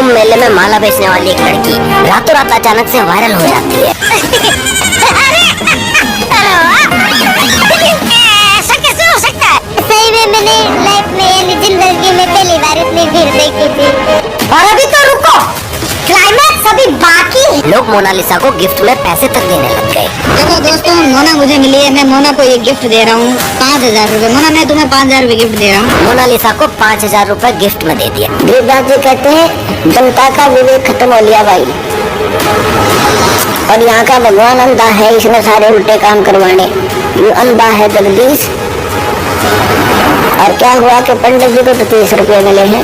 कुंभ मेले में माला बेचने वाली एक लड़की रातों रात अचानक से वायरल हो जाती है। ऐसा कैसे हो सकता है? सही में मैंने लाइफ में यानी जिंदगी में पहली बार इतनी भीड़ देखी थी। और अभी तो रुको, क्लाइमैक्स अभी बाकी है। लोग मोनालिसा को गिफ्ट में पैसे तक देने लग गए। देखो दोस्तों, मोना मुझे मिली है, मैं मोना को ये गिफ्ट दे रहा हूँ 5000 रूपए। मोना मैं तुम्हें 5000 रूपए गिफ्ट दे रहा हूँ। मोनालिसा को 5000 रूपए गिफ्ट में दे दिया। देवदास जी कहते हैं जनता का विवेक खत्म हो लिया भाई, और यहाँ का भगवान अंधा है, इसने सारे उल्टे काम करवाने। ये अंधा है जगदीश। और क्या हुआ कि पंडित जी को तो 30 रुपये मिले हैं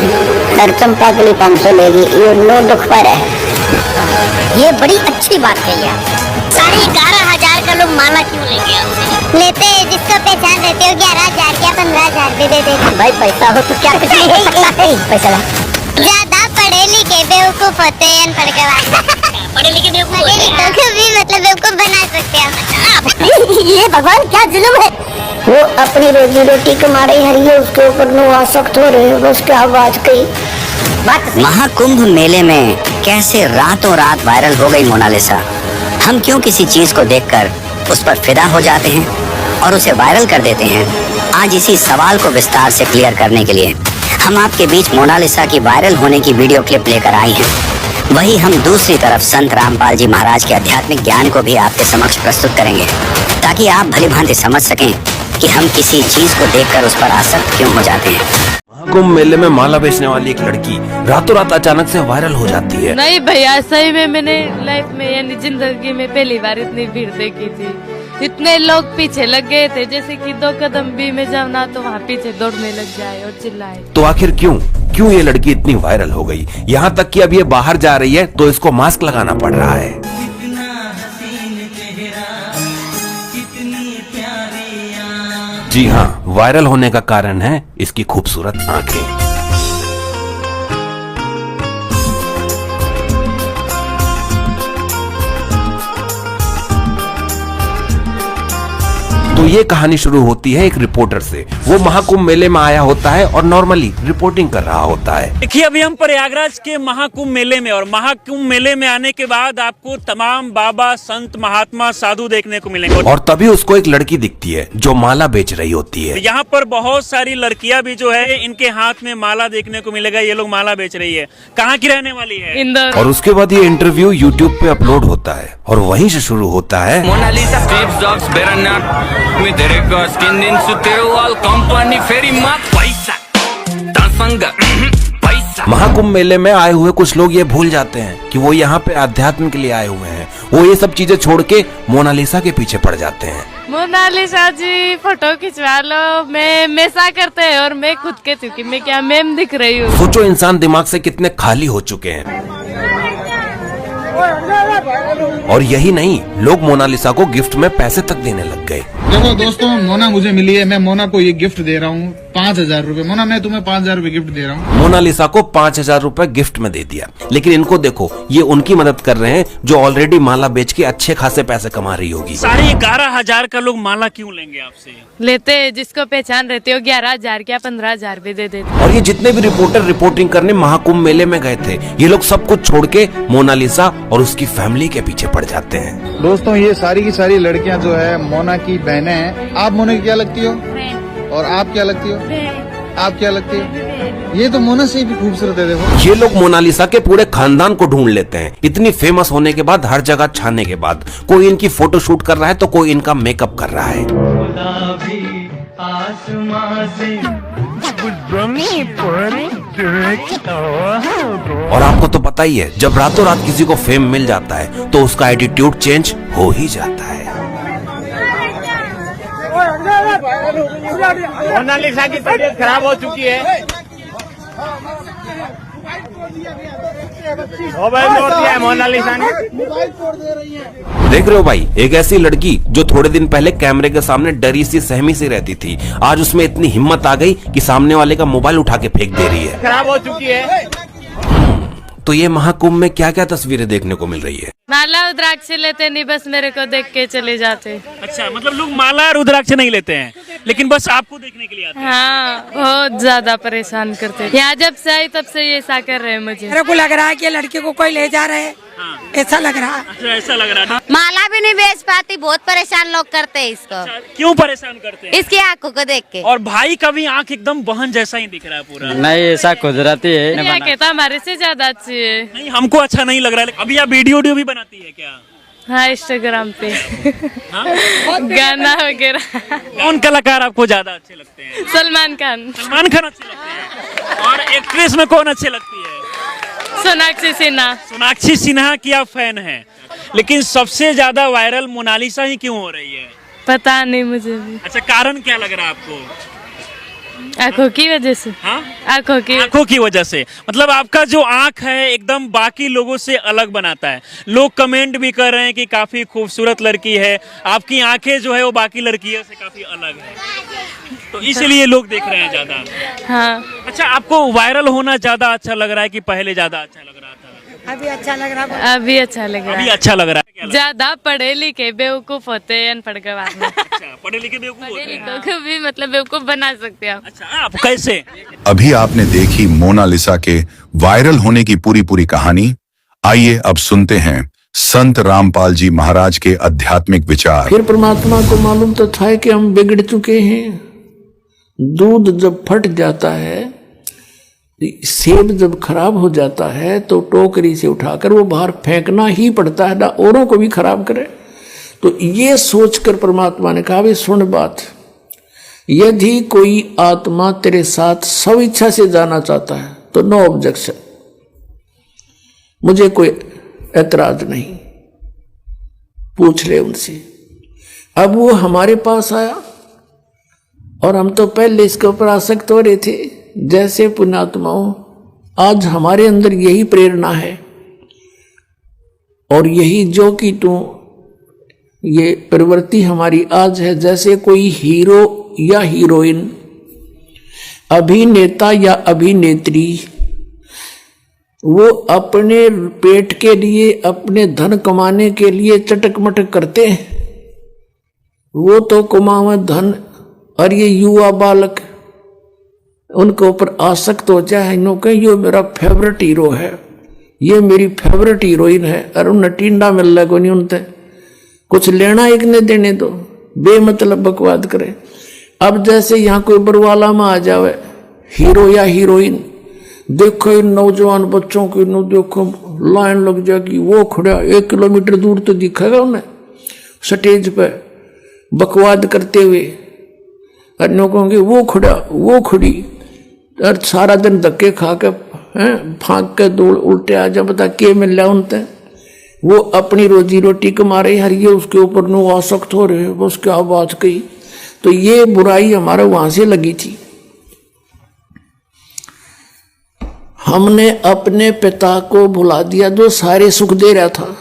और चंपा के लिए 500 लेगी। ये नो दुख पर है। ये बड़ी अच्छी बात है यार। 11,500 का लोग माला क्यों लेंगे आपसे? लेते हैं जिसको पहचान रहते हो। 11,000 या 15,000 दे देते। भाई पैसा हो तो क्या कुछ नहीं हो सकता है। पैसा ला। ज्यादा पढ़े लिखे बेवकूफ होते हैं, अनपढ़ के बाद पढ़े लिखे बेवकूफ भी मतलब बेवकूफ बना सकते हैं। ये भगवान क्या जुल्म है। वो अपनी रोजी रोटी कमा रही है, उसके ऊपर नो आसक्त हो रहे हो। बस क्या बात कही। महाकुंभ मेले में कैसे रातों रात वायरल हो गई मोनालिसा। हम क्यों किसी चीज को देखकर उस पर फिदा हो जाते हैं और उसे वायरल कर देते हैं। आज इसी सवाल को विस्तार से क्लियर करने के लिए हम आपके बीच मोनालिसा की वायरल होने की वीडियो क्लिप लेकर आए हैं। वही हम दूसरी तरफ संत रामपाल जी महाराज के आध्यात्मिक ज्ञान को भी आपके समक्ष प्रस्तुत करेंगे, ताकि आप भली भांति समझ सकें कि हम किसी चीज को देखकर उस पर आसक्त क्यों हो जाते हैं। महाकुंभ मेले में माला बेचने वाली एक लड़की रातों रात अचानक से वायरल हो जाती है। नहीं भैया, सही में मैंने लाइफ में यानी जिंदगी में पहली बार इतनी भीड़ देखी थी। इतने लोग पीछे लग गए थे, जैसे कि 2 कदम भी मैं जाऊँ ना तो वहाँ पीछे दौड़ने लग जाए और चिल्लाए। तो आखिर क्यों ये लड़की इतनी वायरल हो गई। यहाँ तक कि अब ये बाहर जा रही है तो इसको मास्क लगाना पड़ रहा है। जी हाँ, वायरल होने का कारण है इसकी खूबसूरत आंखें। तो ये कहानी शुरू होती है एक रिपोर्टर से। वो महाकुंभ मेले में आया होता है और नॉर्मली रिपोर्टिंग कर रहा होता है। देखिए, अभी हम प्रयागराज के महाकुंभ मेले में, और महाकुंभ मेले में आने के बाद आपको तमाम बाबा, संत, महात्मा, साधु देखने को मिलेंगे। और तभी उसको एक लड़की दिखती है जो माला बेच रही होती है। यहाँ पर बहुत सारी लड़कियां भी जो है, इनके हाथ में माला देखने को मिलेगा। ये लोग माला बेच रही है। कहाँ की रहने वाली है? इंदौर। और उसके बाद ये इंटरव्यू YouTube पे अपलोड होता है और वहीं से शुरू होता है Mona Lisa strips dogs better not me धेरै स्किन दिन्छु त्यो वाल कम्पनी फेरि म पैसा तसँग पैसा। महाकुंभ मेले में आए हुए कुछ लोग ये भूल जाते हैं कि वो यहाँ पे अध्यात्म के लिए आए हुए हैं। वो ये सब चीजें छोड़ के मोनालिसा के पीछे पड़ जाते हैं। मोनालिसा जी फोटो खिंचवा लो। मैं मैसा करते हैं और मैं खुद कहती हूँ कि मैं क्या मैम दिख रही हूँ। सोचो इंसान दिमाग से कितने खाली हो चुके हैं। और यही नहीं, लोग मोनालिसा को गिफ्ट में पैसे तक देने लग गए। देखो दोस्तों, मोना मुझे मिली है, मैं मोना को ये गिफ्ट दे रहा हूँ 5000 रूपए। मोना मैं तुम्हें 5000 रूपए गिफ्ट दे रहा हूँ। मोनालिसा को 5000 रूपए गिफ्ट में दे दिया। लेकिन इनको देखो, ये उनकी मदद कर रहे हैं जो ऑलरेडी माला बेच के अच्छे खासे पैसे कमा रही होगी। 11,500 का लोग माला क्यों लेंगे आपसे? लेते हैं जिसको पहचान रहते हो। 11,000 क्या 15,000 भी दे देते। और ये जितने भी रिपोर्टर रिपोर्टिंग करने महाकुंभ मेले में गए थे, ये लोग सब कुछ छोड़ के मोनालिसा और उसकी फैमिली के पीछे पड़ जाते हैं। दोस्तों, ये सारी की सारी लड़कियां जो है मोना की बहनें हैं। आप मोना की क्या लगती हो? और आप क्या लगती हो? आप क्या लगती हो? ये तो मोना से भी खूबसूरत है। देखो, ये लोग मोनालिसा के पूरे खानदान को ढूंढ लेते हैं। इतनी फेमस होने के बाद, हर जगह छाने के बाद, कोई इनकी फोटो शूट कर रहा है तो कोई इनका मेकअप कर रहा है। और आपको तो पता ही है, जब रातों रात किसी को फेम मिल जाता है तो उसका एटीट्यूड चेंज हो ही जाता है। मोनालिसा की तबीयत खराब हो चुकी है। मोनालिसा ने देख रहे हो भाई, एक ऐसी लड़की जो थोड़े दिन पहले कैमरे के सामने डरी सी सहमी सी रहती थी, आज उसमें इतनी हिम्मत आ गई कि सामने वाले का मोबाइल उठा के फेंक दे रही है। खराब हो चुकी है। तो ये महाकुंभ में क्या क्या तस्वीरें देखने को मिल रही है। माला रुद्राक्ष लेते नहीं, बस मेरे को देख के चले जाते। अच्छा, मतलब लोग माला रुद्राक्ष नहीं लेते हैं, लेकिन बस आपको देखने के लिए आते हैं। हाँ, बहुत ज्यादा परेशान करते। यहाँ जब से आई तब से ये ऐसा कर रहे हैं मुझे। मेरे को लग रहा है कि लड़के को कोई ले जा रहे हैं, ऐसा लग रहा है। अच्छा, ऐसा लग रहा है। माला भी नहीं बेच पाती, बहुत परेशान लोग करते हैं इसको। अच्छा, क्यों परेशान करते हैं? इसकी आंखों को देख के। और भाई का भी आंख एकदम बहन जैसा ही दिख रहा है पूरा। नहीं, ऐसा कुदरती है। यहाँ कहता हमारे से ज्यादा अच्छी है। नहीं, हमको अच्छा नहीं लग रहा है। अभी आप वीडियो भी बनाती है क्या? हाँ, इंस्टाग्राम पे हाँ? गाना वगैरह। कौन कलाकार आपको ज्यादा अच्छे लगते हैं? सलमान खान। सलमान खान अच्छे लगते हैं। और एक्ट्रेस में कौन अच्छे लगती है? सोनाक्षी सिन्हा। सोनाक्षी सिन्हा की आप फैन हैं, लेकिन सबसे ज्यादा वायरल मोनालिसा ही क्यों हो रही है? पता नहीं मुझे भी। अच्छा, कारण क्या लग रहा है आपको? आंखों की वजह से। हाँ, आंखों की वजह से। मतलब आपका जो आंख है एकदम बाकी लोगों से अलग बनाता है। लोग कमेंट भी कर रहे हैं कि काफी खूबसूरत लड़की है, आपकी आंखें जो है वो बाकी लड़कियों से काफी अलग है, तो इसीलिए लोग देख रहे हैं ज्यादा। हाँ। अच्छा, आपको वायरल होना ज्यादा अच्छा लग रहा है कि पहले ज्यादा अच्छा लग रहा था? अभी अच्छा लग रहा है। अभी अच्छा लग रहा अभी है। अच्छा लग रहा है। ज्यादा पढ़े लिखे बेवकूफ होते हैं अनपढ़ के बाद में। अच्छा, पढ़े लिखे बेवकूफ होते हैं। को भी मतलब बेवकूफ बना सकते हैं। अच्छा, आप कैसे? अभी आपने देखी मोनालिसा के वायरल होने की पूरी कहानी। आइए अब सुनते हैं संत रामपाल जी महाराज के आध्यात्मिक विचार। फिर परमात्मा को मालूम तो था कि हम बिगड़ चुके हैं। दूध जब फट जाता है, सेब जब खराब हो जाता है, तो टोकरी से उठाकर वो बाहर फेंकना ही पड़ता है, ना औरों को भी खराब करे। तो ये सोचकर परमात्मा ने कहा, भी सुन बात, यदि कोई आत्मा तेरे साथ सब इच्छा से जाना चाहता है तो नो ऑब्जेक्शन, मुझे कोई ऐतराज नहीं, पूछ ले उनसे। अब वो हमारे पास आया और हम तो पहले इसके ऊपर आसक्त हो रहे थे। जैसे पुण्यात्माओं, आज हमारे अंदर यही प्रेरणा है और यही जो कि तू ये प्रवृत्ति हमारी आज है। जैसे कोई हीरो या हीरोइन, अभिनेता या अभिनेत्री, वो अपने पेट के लिए, अपने धन कमाने के लिए चटक मटक करते हैं। वो तो कमावे धन, और ये युवा बालक उनके ऊपर आसक्त हो जाए, इन्होंने ये मेरा फेवरेट हीरो है, ये मेरी फेवरेट हीरोइन है, और उन्हें टिंडा मिल रहा नहीं, उनसे कुछ लेना एक ने देने दो, बेमतलब बकवाद करे। अब जैसे यहाँ कोई बरवाला में आ जावे हीरो या हीरोइन, देखो इन नौजवान बच्चों की, नो देखो लाइन लग जाएगी, वो खड़ा 1 किलोमीटर दूर तो दिखेगा उन्हें स्टेज पे बकवाद करते हुए, और नो कहोगे वो खड़ा वो खड़ी, और सारा दिन धक्के खा के फांक के दौड़ उल्टे आ जा, बता के मिल रहा उनते। वो अपनी रोजी रोटी कमा रहे, हर ये उसके ऊपर नो आसक्त हो रहे, बस क्या बात कही। तो ये बुराई हमारे वहां से लगी थी। हमने अपने पिता को भुला दिया जो सारे सुख दे रहा था,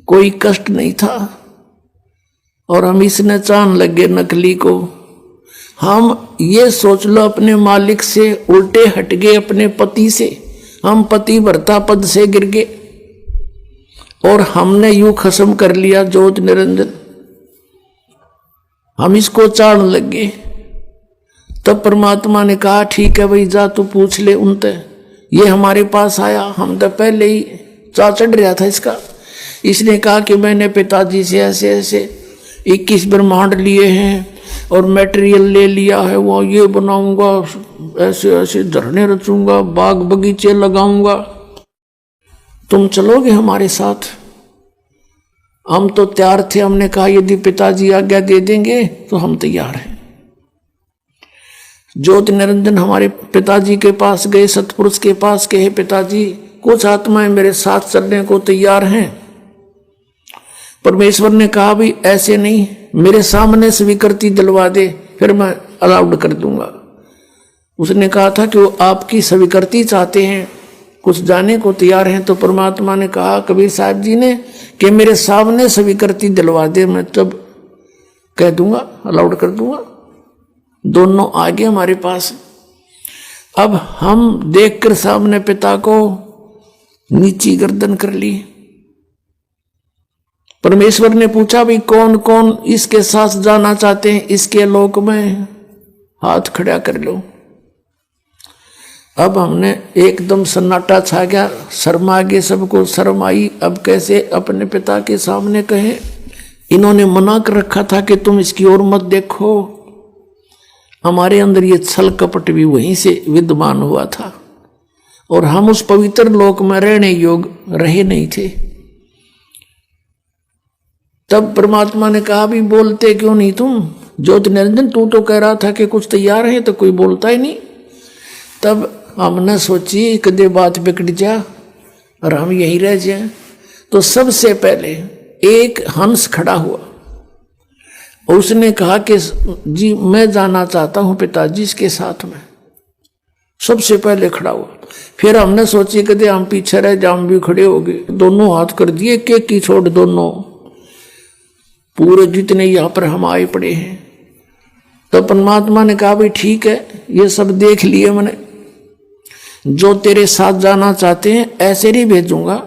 कोई कष्ट नहीं था, और हम इसने चाहने लगे नकली को। हम ये सोच लो अपने मालिक से उल्टे हट गए, अपने पति से। हम पति भर्ता पद से गिर गए और हमने यूं खत्म कर लिया ज्योत निरंजन, हम इसको चाहने लगे। तब परमात्मा ने कहा ठीक है भाई, जा तू पूछ ले उनसे। ये हमारे पास आया, हम तो पहले ही चा चढ़ रहा था इसका। इसने कहा कि मैंने पिताजी से ऐसे ऐसे 21 ब्रह्मांड लिए हैं और मटेरियल ले लिया है, वो ये बनाऊंगा, ऐसे ऐसे झरने रचूंगा, बाग बगीचे लगाऊंगा, तुम चलोगे हमारे साथ? हम तो तैयार थे, हमने कहा यदि पिताजी आज्ञा दे देंगे तो हम तैयार हैं। ज्योति निरंजन हमारे पिताजी के पास गए, सतपुरुष के पास कहे पिताजी कुछ आत्माएं मेरे साथ चलने को तैयार हैं। परमेश्वर ने कहा भी ऐसे नहीं, मेरे सामने स्वीकृति दिलवा दे, फिर मैं अलाउड कर दूंगा। उसने कहा था कि वो आपकी स्वीकृति चाहते हैं, कुछ जाने को तैयार हैं। तो परमात्मा ने कहा कबीर साहब जी ने कि मेरे सामने स्वीकृति दिलवा दे, मैं तब कह दूंगा, अलाउड कर दूंगा। दोनों आगे हमारे पास। अब हम देखकर सामने पिता को नीची गर्दन कर ली, परमेश्वर ने पूछा भी कौन कौन इसके साथ जाना चाहते हैं इसके लोक में, हाथ खड़ा कर लो। अब हमने एकदम सन्नाटा छा गया, शर्म आ गई, सबको शर्म आई। अब कैसे अपने पिता के सामने कहे? इन्होंने मना कर रखा था कि तुम इसकी ओर मत देखो। हमारे अंदर ये छल कपट भी वहीं से विद्यमान हुआ था और हम उस पवित्र लोक में रहने योग्य रहे नहीं थे। तब परमात्मा ने कहा भी बोलते क्यों नहीं तुम? ज्योति निरंजन तू तो कह रहा था कि कुछ तैयार है, तो कोई बोलता ही नहीं। तब हमने सोची कदे बात बिगड़ जा और हम यहीं रह जाए। तो सबसे पहले एक हंस खड़ा हुआ, उसने कहा कि जी मैं जाना चाहता हूं पिताजी के साथ में। सबसे पहले खड़ा हुआ। फिर हमने सोची कदे हम पीछे रह जाए, हम भी खड़े हो गए, दोनों हाथ कर दिए, केक की छोड़ दोनों, पूरे जितने यहां पर हम आए पड़े हैं। तो परमात्मा ने कहा भाई ठीक है, ये सब देख लिए मैंने, जो तेरे साथ जाना चाहते हैं ऐसे नहीं भेजूंगा,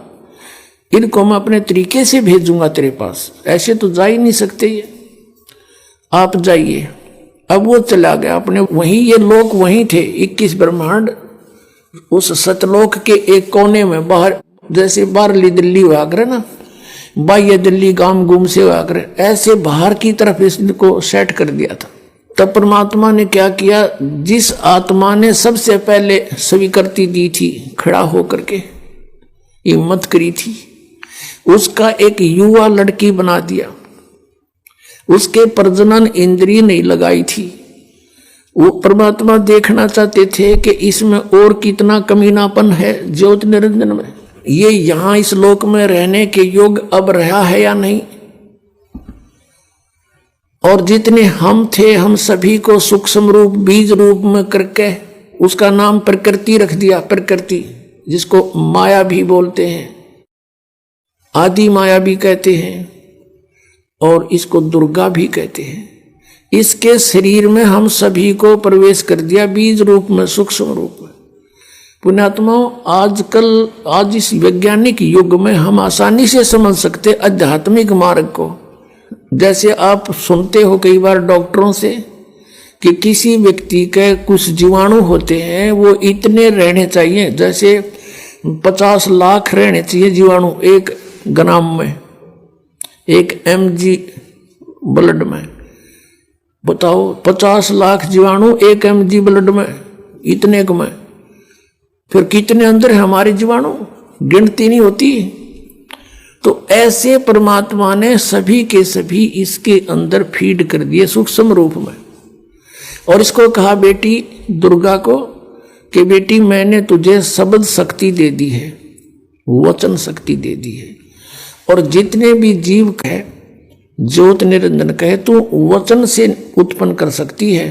इनको मैं अपने तरीके से भेजूंगा तेरे पास, ऐसे तो जा ही नहीं सकते ये, आप जाइए। अब वो चला गया अपने, वहीं ये लोग वहीं थे 21 ब्रह्मांड, उस सतलोक के एक कोने में बाहर, जैसे बाहरली दिल्ली हुआ करे ना, बाह्य दिल्ली गांव गुम से हुआ करे, ऐसे बाहर की तरफ इसको सेट कर दिया था। तब परमात्मा ने क्या किया, जिस आत्मा ने सबसे पहले स्वीकृति दी थी, खड़ा होकर के हिम्मत करी थी, उसका एक युवा लड़की बना दिया। उसके प्रजनन इंद्रिय नहीं लगाई थी। वो परमात्मा देखना चाहते थे कि इसमें और कितना कमीनापन है ज्योति निरंजन में, ये यहां इस लोक में रहने के योग अब रहा है या नहीं। और जितने हम थे, हम सभी को सूक्ष्म रूप बीज रूप में करके उसका नाम प्रकृति रख दिया। प्रकृति जिसको माया भी बोलते हैं, आदि माया भी कहते हैं और इसको दुर्गा भी कहते हैं। इसके शरीर में हम सभी को प्रवेश कर दिया बीज रूप में, सूक्ष्म रूप में। पुण्यात्माओं, आजकल आज इस वैज्ञानिक युग में हम आसानी से समझ सकते आध्यात्मिक मार्ग को। जैसे आप सुनते हो कई बार डॉक्टरों से कि किसी व्यक्ति के कुछ जीवाणु होते हैं, वो इतने रहने चाहिए, जैसे 50 लाख रहने चाहिए जीवाणु एक ग्राम में, एक mg ब्लड में। बताओ 50 लाख जीवाणु एक mg ब्लड में, इतने को में, फिर कितने अंदर है हमारे जीवाणु, गिनती नहीं होती। तो ऐसे परमात्मा ने सभी के सभी इसके अंदर फीड कर दिए सूक्ष्म रूप में। और इसको कहा बेटी दुर्गा को कि बेटी मैंने तुझे शब्द शक्ति दे दी है, वचन शक्ति दे दी है, और जितने भी जीव कहे, ज्योत निरंजन कहे, तू वचन से उत्पन्न कर सकती है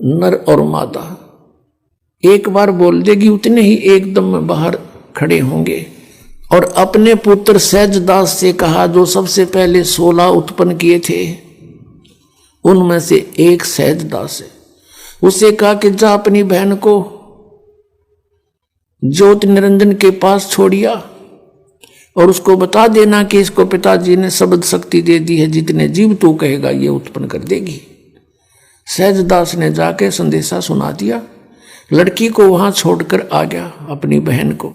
नर और मादा। एक बार बोल देगी, उतने ही एकदम बाहर खड़े होंगे। और अपने पुत्र सहजदास से कहा, जो सबसे पहले 16 उत्पन्न किए थे, उनमें से एक सहजदास है। उसे कहा कि जा अपनी बहन को ज्योति निरंजन के पास छोड़िया और उसको बता देना कि इसको पिताजी ने शब्द शक्ति दे दी है, जितने जीव तू कहेगा ये उत्पन्न कर देगी। सहजदास ने जाके संदेशा सुना दिया, लड़की को वहां छोड़कर आ गया अपनी बहन को।